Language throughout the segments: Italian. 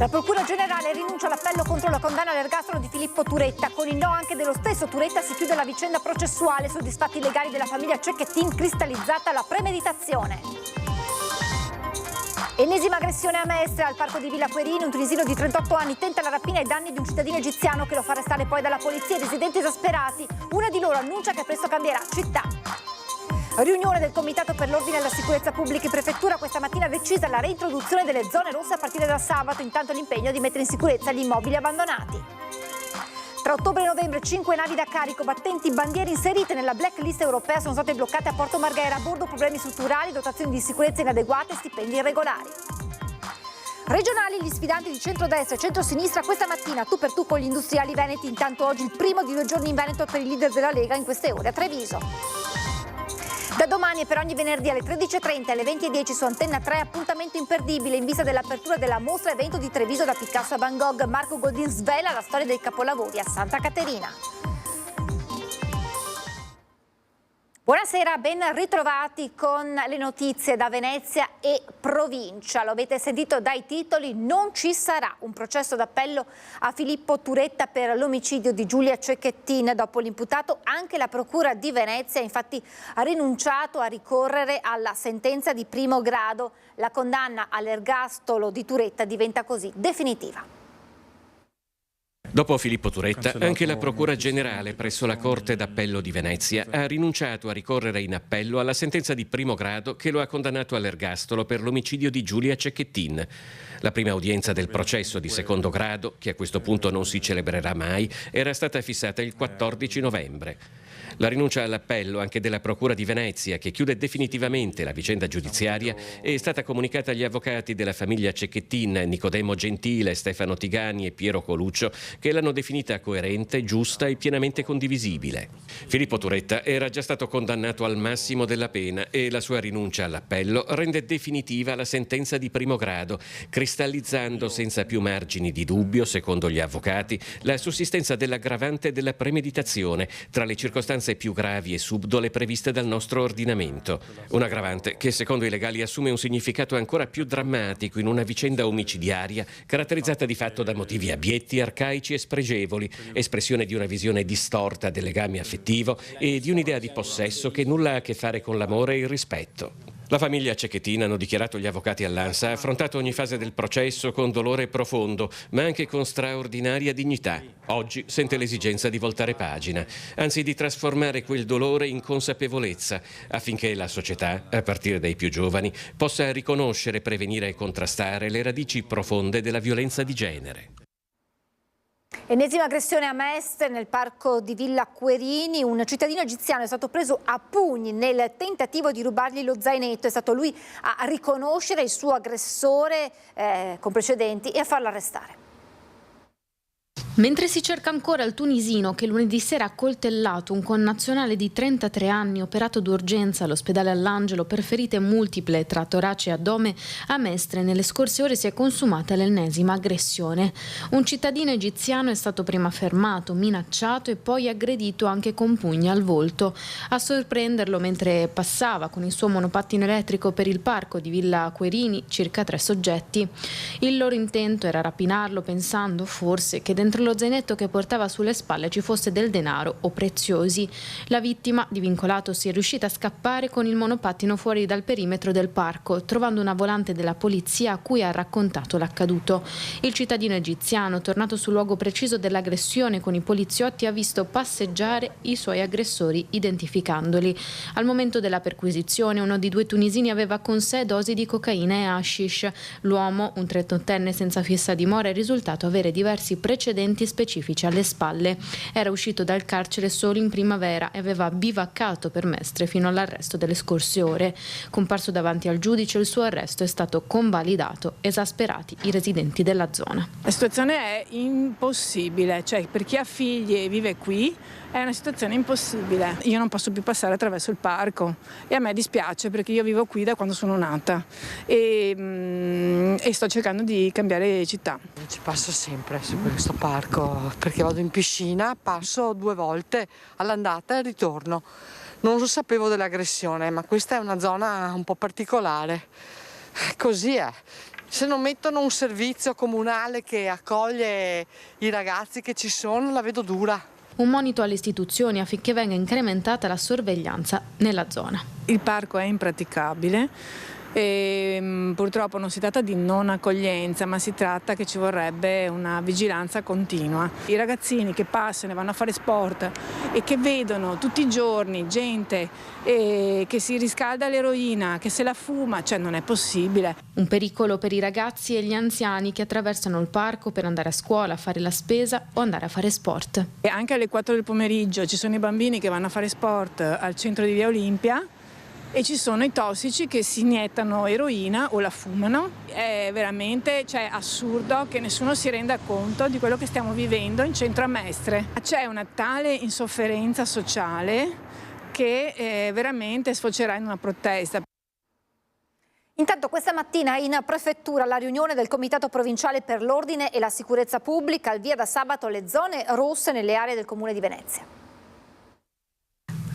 La Procura Generale rinuncia all'appello contro la condanna all'ergastolo di Filippo Turetta. Con il no anche dello stesso Turetta si chiude la vicenda processuale sui disfatti illegali della famiglia Cecchettin, cristallizzata la premeditazione. Ennesima aggressione a Mestre al parco di Villa Querini. Un tunisino di 38 anni tenta la rapina ai danni di un cittadino egiziano che lo fa arrestare poi dalla polizia. I residenti esasperati. Una di loro annuncia che presto cambierà città. Riunione del Comitato per l'Ordine e la Sicurezza Pubblica in Prefettura. Questa mattina decisa la reintroduzione delle zone rosse a partire da sabato. Intanto l'impegno di mettere in sicurezza gli immobili abbandonati. Tra ottobre e novembre 5 navi da carico battenti bandiere inserite nella blacklist europea sono state bloccate a Porto Marghera. A bordo problemi strutturali, dotazioni di sicurezza inadeguate, stipendi irregolari. Regionali, gli sfidanti di centrodestra e centrosinistra questa mattina tu per tu con gli industriali veneti. Intanto oggi il primo di 2 giorni in Veneto per i leader della Lega in queste ore a Treviso. Da domani e per ogni venerdì alle 13.30 e alle 20.10 su Antenna 3 appuntamento imperdibile in vista dell'apertura della mostra evento di Treviso da Picasso a Van Gogh. Marco Goldin svela la storia dei capolavori a Santa Caterina. Buonasera, ben ritrovati con le notizie da Venezia e provincia. Lo avete sentito dai titoli, non ci sarà un processo d'appello a Filippo Turetta per l'omicidio di Giulia Cecchettin. Dopo l'imputato anche la Procura di Venezia infatti ha rinunciato a ricorrere alla sentenza di primo grado. La condanna all'ergastolo di Turetta diventa così definitiva. Dopo Filippo Turetta, anche la Procura Generale presso la Corte d'Appello di Venezia ha rinunciato a ricorrere in appello alla sentenza di primo grado che lo ha condannato all'ergastolo per l'omicidio di Giulia Cecchettin. La prima udienza del processo di secondo grado, che a questo punto non si celebrerà mai, era stata fissata il 14 novembre. La rinuncia all'appello anche della Procura di Venezia, che chiude definitivamente la vicenda giudiziaria, è stata comunicata agli avvocati della famiglia Cecchettin, Nicodemo Gentile, Stefano Tigani e Piero Coluccio, che l'hanno definita coerente, giusta e pienamente condivisibile. Filippo Turetta era già stato condannato al massimo della pena e la sua rinuncia all'appello rende definitiva la sentenza di primo grado, cristallizzando senza più margini di dubbio, secondo gli avvocati, la sussistenza dell'aggravante della premeditazione tra le circostanze più gravi e subdole previste dal nostro ordinamento. Un aggravante che, secondo i legali, assume un significato ancora più drammatico in una vicenda omicidiaria caratterizzata di fatto da motivi abietti, arcaici e spregevoli, espressione di una visione distorta del legame affettivo e di un'idea di possesso che nulla ha a che fare con l'amore e il rispetto. La famiglia Cecchettin, hanno dichiarato gli avvocati all'ANSA, ha affrontato ogni fase del processo con dolore profondo, ma anche con straordinaria dignità. Oggi sente l'esigenza di voltare pagina, anzi di trasformare quel dolore in consapevolezza, affinché la società, a partire dai più giovani, possa riconoscere, prevenire e contrastare le radici profonde della violenza di genere. Ennesima aggressione a Mestre nel parco di Villa Querini. Un cittadino egiziano è stato preso a pugni nel tentativo di rubargli lo zainetto. È stato lui a riconoscere il suo aggressore con precedenti e a farlo arrestare. Mentre si cerca ancora il tunisino che lunedì sera ha coltellato un connazionale di 33 anni operato d'urgenza all'ospedale All'Angelo per ferite multiple tra torace e addome, a Mestre nelle scorse ore si è consumata l'ennesima aggressione. Un cittadino egiziano è stato prima fermato, minacciato e poi aggredito anche con pugni al volto. A sorprenderlo mentre passava con il suo monopattino elettrico per il parco di Villa Querini circa 3 soggetti. Il loro intento era rapinarlo pensando forse che dentro lo zainetto che portava sulle spalle ci fosse del denaro o preziosi. La vittima, di vincolatosi, è riuscita a scappare con il monopattino fuori dal perimetro del parco, trovando una volante della polizia a cui ha raccontato l'accaduto. Il cittadino egiziano, tornato sul luogo preciso dell'aggressione con i poliziotti, ha visto passeggiare i suoi aggressori identificandoli. Al momento della perquisizione uno di 2 tunisini aveva con sé dosi di cocaina e hashish. L'uomo, un 38enne senza fissa dimora, è risultato avere diversi precedenti specifici alle spalle. Era uscito dal carcere solo in primavera e aveva bivaccato per Mestre fino all'arresto delle scorse ore. Comparso davanti al giudice, il suo arresto è stato convalidato, esasperati i residenti della zona. La situazione è impossibile, cioè per chi ha figli e vive qui è una situazione impossibile. Io non posso più passare attraverso il parco e a me dispiace perché io vivo qui da quando sono nata e sto cercando di cambiare città. Ci passo sempre su questo parco perché vado in piscina, passo 2 volte all'andata e al ritorno. Non lo sapevo dell'aggressione, ma questa è una zona un po' particolare. Così è. Se non mettono un servizio comunale che accoglie i ragazzi che ci sono, la vedo dura. Un monito alle istituzioni affinché venga incrementata la sorveglianza nella zona. Il parco è impraticabile. E purtroppo non si tratta di non accoglienza, ma si tratta che ci vorrebbe una vigilanza continua. I ragazzini che passano e vanno a fare sport e che vedono tutti i giorni gente che si riscalda l'eroina, che se la fuma, cioè non è possibile. Un pericolo per i ragazzi e gli anziani che attraversano il parco per andare a scuola, fare la spesa o andare a fare sport. E anche alle 4 del pomeriggio ci sono i bambini che vanno a fare sport al centro di Via Olimpia e ci sono i tossici che si iniettano eroina o la fumano. È veramente assurdo che nessuno si renda conto di quello che stiamo vivendo in centro a Mestre. C'è una tale insofferenza sociale che veramente sfocerà in una protesta. Intanto questa mattina in prefettura la riunione del Comitato Provinciale per l'Ordine e la Sicurezza Pubblica, al via da sabato le zone rosse nelle aree del Comune di Venezia.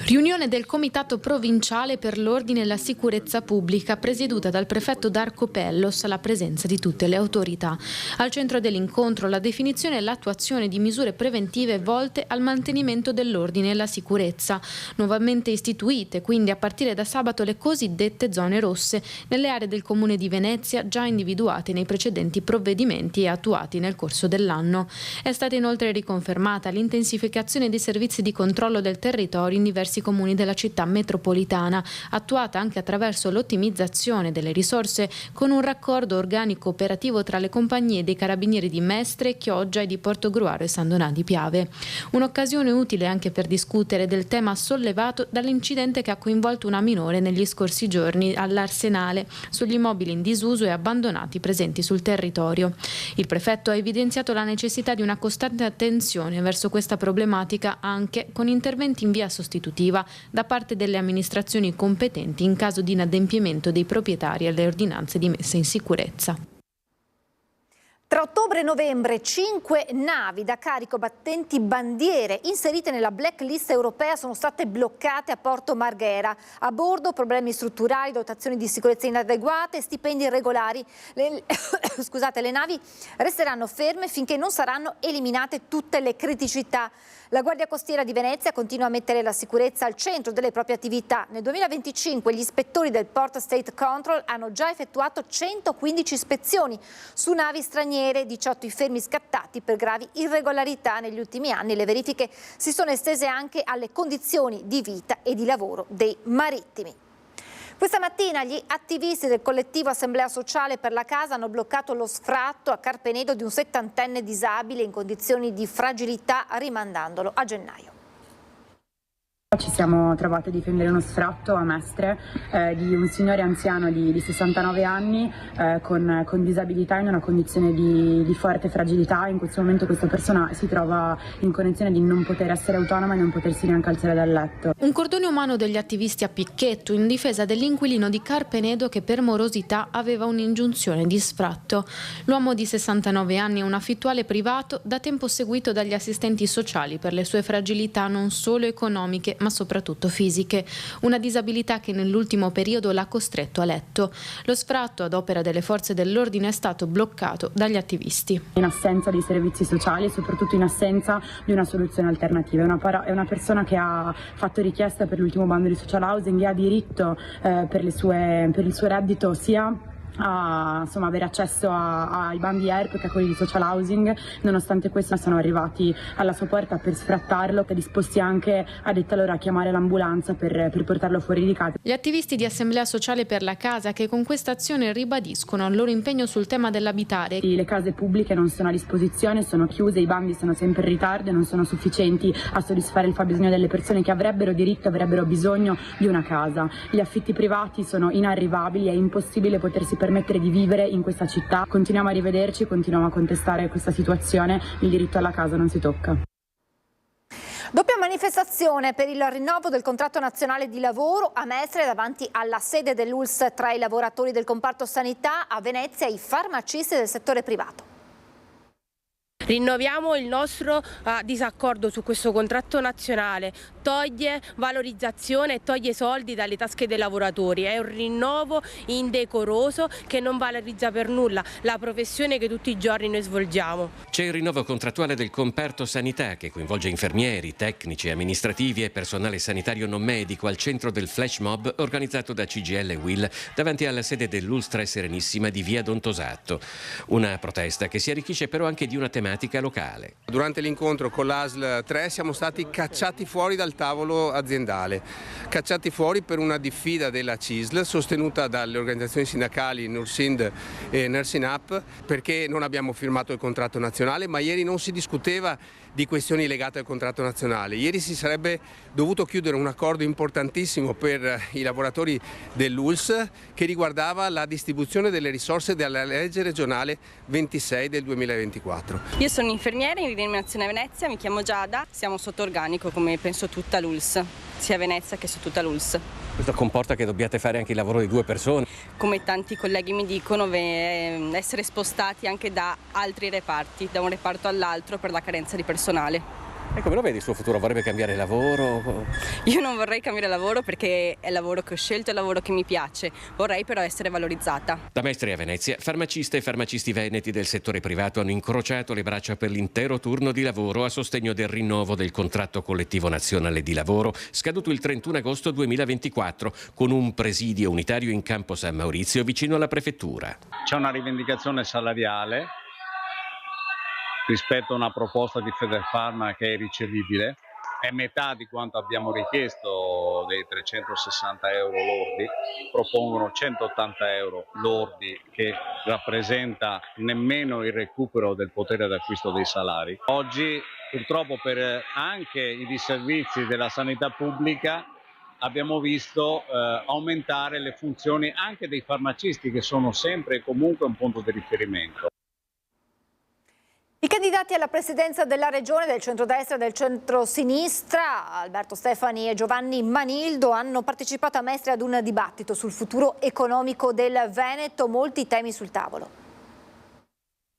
Riunione del Comitato Provinciale per l'Ordine e la Sicurezza Pubblica, presieduta dal prefetto Darco Pellos, alla presenza di tutte le autorità. Al centro dell'incontro la definizione e l'attuazione di misure preventive volte al mantenimento dell'ordine e la sicurezza. Nuovamente istituite, quindi a partire da sabato, le cosiddette zone rosse nelle aree del Comune di Venezia, già individuate nei precedenti provvedimenti e attuati nel corso dell'anno. È stata inoltre riconfermata l'intensificazione dei servizi di controllo del territorio in diversi comuni della città metropolitana, attuata anche attraverso l'ottimizzazione delle risorse con un raccordo organico operativo tra le compagnie dei Carabinieri di Mestre, Chioggia e di Portogruaro e San Donà di Piave. Un'occasione utile anche per discutere del tema sollevato dall'incidente che ha coinvolto una minore negli scorsi giorni all'Arsenale sugli immobili in disuso e abbandonati presenti sul territorio. Il prefetto ha evidenziato la necessità di una costante attenzione verso questa problematica anche con interventi in via sostitutiva da parte delle amministrazioni competenti in caso di inadempimento dei proprietari alle ordinanze di messa in sicurezza. Tra ottobre e novembre 5 navi da carico battenti bandiere inserite nella blacklist europea sono state bloccate a Porto Marghera. A bordo problemi strutturali, dotazioni di sicurezza inadeguate, stipendi irregolari. Le navi resteranno ferme finché non saranno eliminate tutte le criticità. La Guardia Costiera di Venezia continua a mettere la sicurezza al centro delle proprie attività. Nel 2025 gli ispettori del Port State Control hanno già effettuato 115 ispezioni su navi straniere, 18 i fermi scattati per gravi irregolarità negli ultimi anni. Le verifiche si sono estese anche alle condizioni di vita e di lavoro dei marittimi. Questa mattina gli attivisti del collettivo Assemblea Sociale per la Casa hanno bloccato lo sfratto a Carpenedo di un 70enne disabile in condizioni di fragilità, rimandandolo a gennaio. Ci siamo trovati a difendere uno sfratto a Mestre di un signore anziano di 69 anni con disabilità in una condizione di forte fragilità. In questo momento questa persona si trova in condizione di non poter essere autonoma e non potersi neanche alzare dal letto. Un cordone umano degli attivisti a picchetto in difesa dell'inquilino di Carpenedo che per morosità aveva un'ingiunzione di sfratto. L'uomo di 69 anni è un affittuale privato da tempo seguito dagli assistenti sociali per le sue fragilità non solo economiche ma soprattutto fisiche, una disabilità che nell'ultimo periodo l'ha costretto a letto. Lo sfratto ad opera delle forze dell'ordine è stato bloccato dagli attivisti. In assenza dei servizi sociali e soprattutto in assenza di una soluzione alternativa. È una persona che ha fatto richiesta per l'ultimo bando di social housing e ha diritto per il suo reddito sia a avere accesso ai bandi ERP che a quelli di social housing. Nonostante questo sono arrivati alla sua porta per sfrattarlo, che disposti anche, a detta loro, a chiamare l'ambulanza per portarlo fuori di casa. Gli attivisti di Assemblea Sociale per la Casa che con questa azione ribadiscono il loro impegno sul tema dell'abitare. Le case pubbliche non sono a disposizione, sono chiuse, i bandi sono sempre in ritardo e non sono sufficienti a soddisfare il fabbisogno delle persone che avrebbero diritto, avrebbero bisogno di una casa. Gli affitti privati sono inarrivabili, è impossibile potersi permettere di vivere in questa città. Continuiamo a rivederci, continuiamo a contestare questa situazione, il diritto alla casa non si tocca. Doppia manifestazione per il rinnovo del contratto nazionale di lavoro a Mestre davanti alla sede dell'ULSS tra i lavoratori del comparto sanità, a Venezia i farmacisti del settore privato. Rinnoviamo il nostro disaccordo su questo contratto nazionale, toglie valorizzazione e toglie soldi dalle tasche dei lavoratori, è un rinnovo indecoroso che non valorizza per nulla la professione che tutti i giorni noi svolgiamo. C'è il rinnovo contrattuale del comparto sanità che coinvolge infermieri, tecnici, amministrativi e personale sanitario non medico al centro del flash mob organizzato da CGIL e UIL davanti alla sede dell'Ulstra Serenissima di via Don Tosatto. Una protesta che si arricchisce però anche di una tematica locale. Durante l'incontro con l'ASL 3 siamo stati cacciati fuori dal tavolo aziendale, cacciati fuori per una diffida della CISL sostenuta dalle organizzazioni sindacali Nursind e Nursing Up perché non abbiamo firmato il contratto nazionale, ma ieri non si discuteva di questioni legate al contratto nazionale. Ieri si sarebbe dovuto chiudere un accordo importantissimo per i lavoratori dell'ULSS che riguardava la distribuzione delle risorse della legge regionale 26 del 2024. Io sono infermiera in rianimazione a Venezia, mi chiamo Giada, siamo sotto organico come penso tutta l'ULSS, sia a Venezia che su tutta l'ULSS. Questo comporta che dobbiate fare anche il lavoro di 2 persone. Come tanti colleghi mi dicono, essere spostati anche da altri reparti, da un reparto all'altro per la carenza di personale. E come lo vedi il suo futuro? Vorrebbe cambiare lavoro? Io non vorrei cambiare lavoro perché è il lavoro che ho scelto, è il lavoro che mi piace, vorrei però essere valorizzata. Da Mestre a Venezia, farmaciste e farmacisti veneti del settore privato hanno incrociato le braccia per l'intero turno di lavoro a sostegno del rinnovo del contratto collettivo nazionale di lavoro scaduto il 31 agosto 2024 con un presidio unitario in campo San Maurizio vicino alla prefettura. C'è una rivendicazione salariale rispetto a una proposta di Federfarma che è irricevibile, è metà di quanto abbiamo richiesto dei 360 euro lordi, propongono 180 euro lordi che rappresenta nemmeno il recupero del potere d'acquisto dei salari. Oggi purtroppo per anche i disservizi della sanità pubblica abbiamo visto aumentare le funzioni anche dei farmacisti che sono sempre e comunque un punto di riferimento. I candidati alla presidenza della regione del centrodestra e del centrosinistra, Alberto Stefani e Giovanni Manildo, hanno partecipato a Mestre ad un dibattito sul futuro economico del Veneto, molti temi sul tavolo.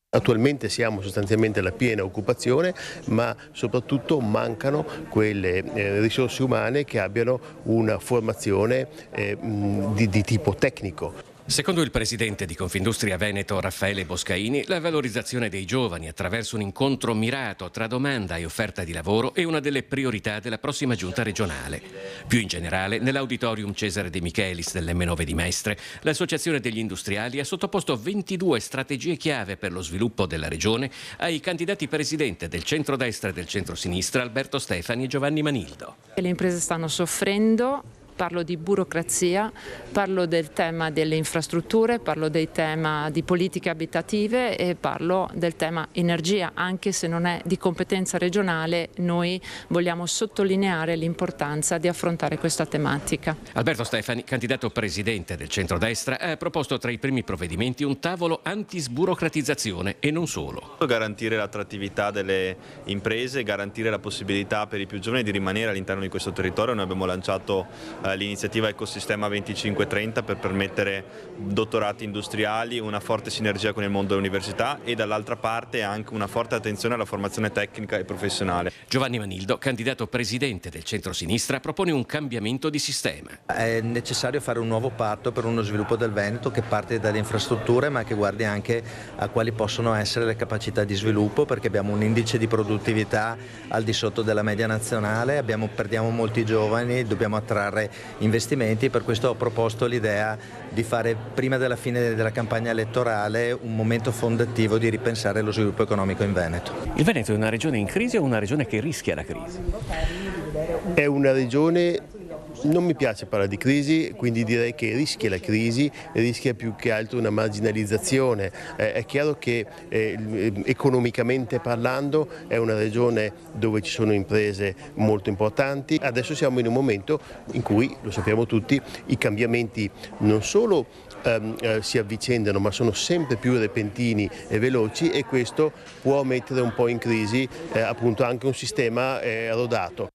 Attualmente siamo sostanzialmente alla piena occupazione, ma soprattutto mancano quelle risorse umane che abbiano una formazione di tipo tecnico. Secondo il presidente di Confindustria Veneto Raffaele Boscaini, la valorizzazione dei giovani attraverso un incontro mirato tra domanda e offerta di lavoro è una delle priorità della prossima giunta regionale. Più in generale, nell'Auditorium Cesare De Michelis dell'M9 di Mestre, l'Associazione degli Industriali ha sottoposto 22 strategie chiave per lo sviluppo della regione ai candidati presidente del centrodestra e del centrosinistra Alberto Stefani e Giovanni Manildo. Le imprese stanno soffrendo. Parlo di burocrazia, parlo del tema delle infrastrutture, parlo del tema di politiche abitative e parlo del tema energia, anche se non è di competenza regionale, noi vogliamo sottolineare l'importanza di affrontare questa tematica. Alberto Stefani, candidato presidente del centrodestra, ha proposto tra i primi provvedimenti un tavolo anti-sburocratizzazione e non solo. Garantire l'attrattività delle imprese, garantire la possibilità per i più giovani di rimanere all'interno di questo territorio. Noi abbiamo lanciato l'iniziativa Ecosistema 2530 per permettere dottorati industriali, una forte sinergia con il mondo dell'università e dall'altra parte anche una forte attenzione alla formazione tecnica e professionale. Giovanni Manildo, candidato presidente del centrosinistra, propone un cambiamento di sistema. È necessario fare un nuovo patto per uno sviluppo del Veneto che parte dalle infrastrutture ma che guardi anche a quali possono essere le capacità di sviluppo, perché abbiamo un indice di produttività al di sotto della media nazionale, perdiamo molti giovani, dobbiamo attrarre investimenti. Per questo ho proposto l'idea di fare prima della fine della campagna elettorale un momento fondativo di ripensare lo sviluppo economico in Veneto. Il Veneto è una regione in crisi o una regione che rischia la crisi? È una regione, non mi piace parlare di crisi, quindi direi che rischia la crisi, rischia più che altro una marginalizzazione. È chiaro che economicamente parlando è una regione dove ci sono imprese molto importanti. Adesso siamo in un momento in cui, lo sappiamo tutti, i cambiamenti non solo si avvicendano ma sono sempre più repentini e veloci, e questo può mettere un po' in crisi appunto anche un sistema rodato.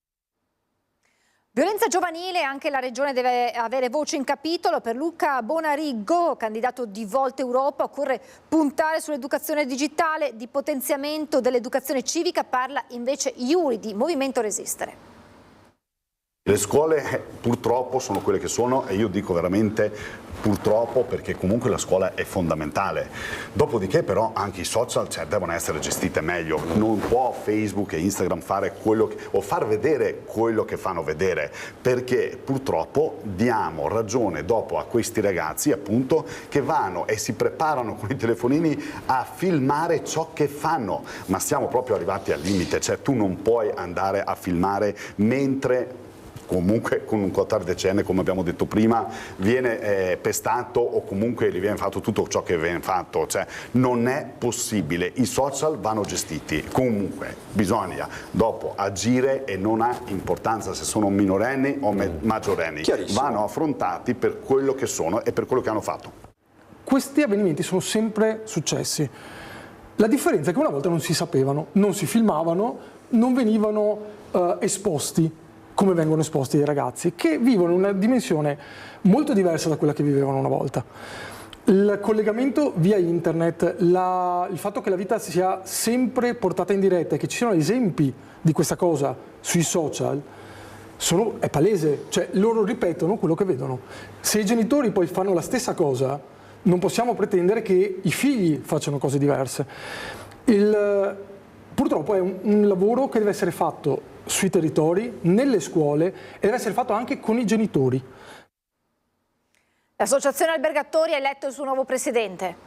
Violenza giovanile, anche la regione deve avere voce in capitolo. Per Luca Bonariggo, candidato di Volta Europa, occorre puntare sull'educazione digitale, di potenziamento dell'educazione civica, parla invece Iuri di Movimento Resistere. Le scuole purtroppo sono quelle che sono e io dico veramente purtroppo perché comunque la scuola è fondamentale. Dopodiché però anche i social devono essere gestite meglio. Non può Facebook e Instagram fare o far vedere quello che fanno vedere, perché purtroppo diamo ragione dopo a questi ragazzi appunto che vanno e si preparano con i telefonini a filmare ciò che fanno, ma siamo proprio arrivati al limite, cioè tu non puoi andare a filmare mentre comunque con un 14enne, come abbiamo detto prima, viene pestato o comunque gli viene fatto tutto ciò che viene fatto, cioè non è possibile, i social vanno gestiti, comunque bisogna dopo agire e non ha importanza se sono minorenni o maggiorenni, vanno affrontati per quello che sono e per quello che hanno fatto. Questi avvenimenti sono sempre successi, la differenza è che una volta non si sapevano, non si filmavano, non venivano esposti come vengono esposti i ragazzi, che vivono una dimensione molto diversa da quella che vivevano una volta. Il collegamento via internet, il fatto che la vita sia sempre portata in diretta e che ci siano esempi di questa cosa sui social, è palese, cioè loro ripetono quello che vedono. Se i genitori poi fanno la stessa cosa, non possiamo pretendere che i figli facciano cose diverse. Purtroppo è un lavoro che deve essere fatto sui territori, nelle scuole e deve essere fatto anche con i genitori. L'associazione Albergatori ha eletto il suo nuovo presidente.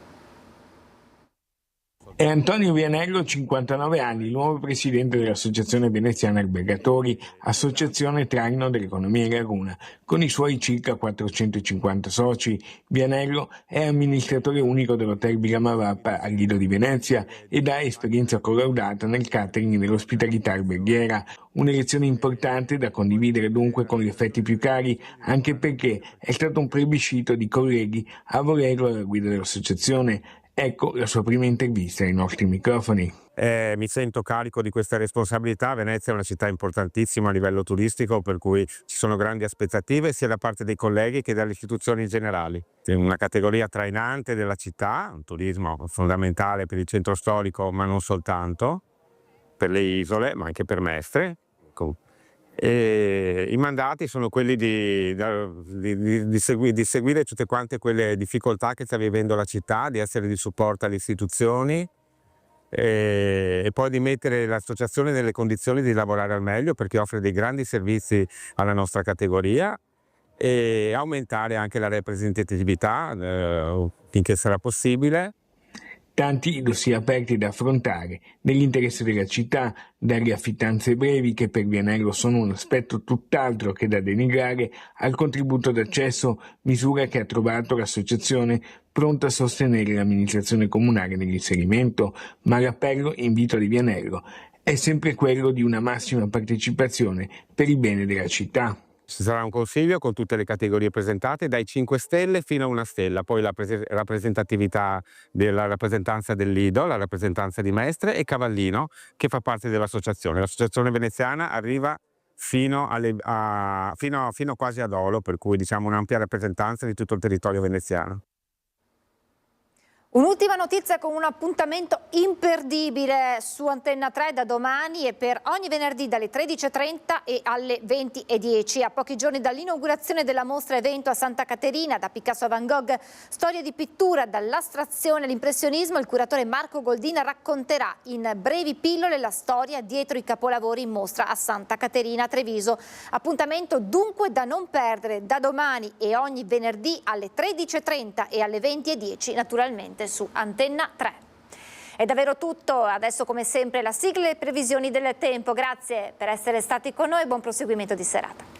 È Antonio Vianello, 59 anni, il nuovo presidente dell'Associazione Veneziana Albergatori, associazione traino dell'economia in laguna. Con i suoi circa 450 soci, Vianello è amministratore unico dell'Hotel Villa Mavappa al Lido di Venezia ed ha esperienza collaudata nel catering e nell'ospitalità alberghiera. Un'elezione importante da condividere dunque con gli effetti più cari, anche perché è stato un plebiscito di colleghi a volerlo alla guida dell'associazione. Ecco la sua prima intervista ai nostri microfoni. Mi sento carico di questa responsabilità. Venezia è una città importantissima a livello turistico, per cui ci sono grandi aspettative sia da parte dei colleghi che dalle istituzioni generali. È una categoria trainante della città, un turismo fondamentale per il centro storico, ma non soltanto, per le isole, ma anche per Mestre. E i mandati sono quelli di seguire tutte quante quelle difficoltà che sta vivendo la città, di essere di supporto alle istituzioni e poi di mettere l'associazione nelle condizioni di lavorare al meglio, perché offre dei grandi servizi alla nostra categoria, e aumentare anche la rappresentatività finché sarà possibile. Tanti dossier aperti da affrontare nell'interesse della città, dalle affittanze brevi, che per Vianello sono un aspetto tutt'altro che da denigrare, al contributo d'accesso, misura che ha trovato l'associazione pronta a sostenere l'amministrazione comunale nell'inserimento, ma l'appello e invito di Vianello è sempre quello di una massima partecipazione per il bene della città. Ci sarà un consiglio con tutte le categorie presentate, dai 5 stelle fino a 1 stella, poi la rappresentatività della rappresentanza del Lido, la rappresentanza di Mestre e Cavallino, che fa parte dell'associazione. L'associazione veneziana arriva fino quasi ad Olo, per cui diciamo un'ampia rappresentanza di tutto il territorio veneziano. Un'ultima notizia con un appuntamento imperdibile su Antenna 3 da domani e per ogni venerdì dalle 13:30 e alle 20:10. A pochi giorni dall'inaugurazione della mostra evento a Santa Caterina, da Picasso a Van Gogh, storie di pittura dall'astrazione all'impressionismo, il curatore Marco Goldina racconterà in brevi pillole la storia dietro i capolavori in mostra a Santa Caterina a Treviso. Appuntamento dunque da non perdere da domani e ogni venerdì alle 13:30 e alle 20:10, naturalmente su Antenna 3. È davvero tutto, adesso come sempre la sigla e le previsioni del tempo. Grazie per essere stati con noi e buon proseguimento di serata.